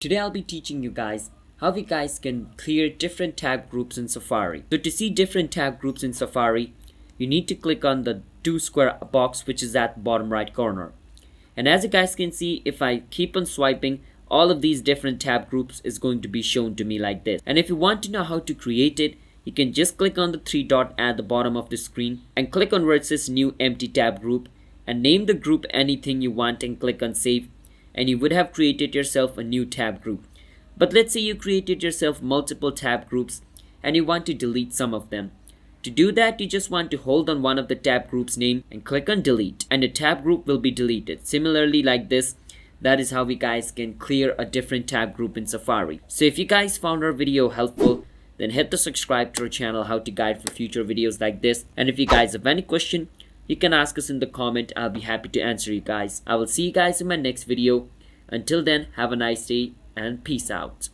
Today I'll be teaching you guys how you guys can clear different tab groups in Safari. So to see different tab groups in Safari, you need to click on the 2 square box which is at the bottom right corner. And as you guys can see, if I keep on swiping, all of these different tab groups is going to be shown to me like this. And if you want to know how to create it, you can just click on the 3 dot at the bottom of the screen and click on where it says new empty tab group and name the group anything you want and click on save, and you would have created yourself a new tab group. But let's say you created yourself multiple tab groups and you want to delete some of them. To do that, you just want to hold on one of the tab groups name and click on delete, and the tab group will be deleted. Similarly like this, that is how we guys can clear a different tab group in Safari. So if you guys found our video helpful, then hit the subscribe to our channel how to guide for future videos like this. And if you guys have any question, you can ask us in the comment. I'll be happy to answer you guys. I will see you guys in my next video. Until then, have a nice day and peace out.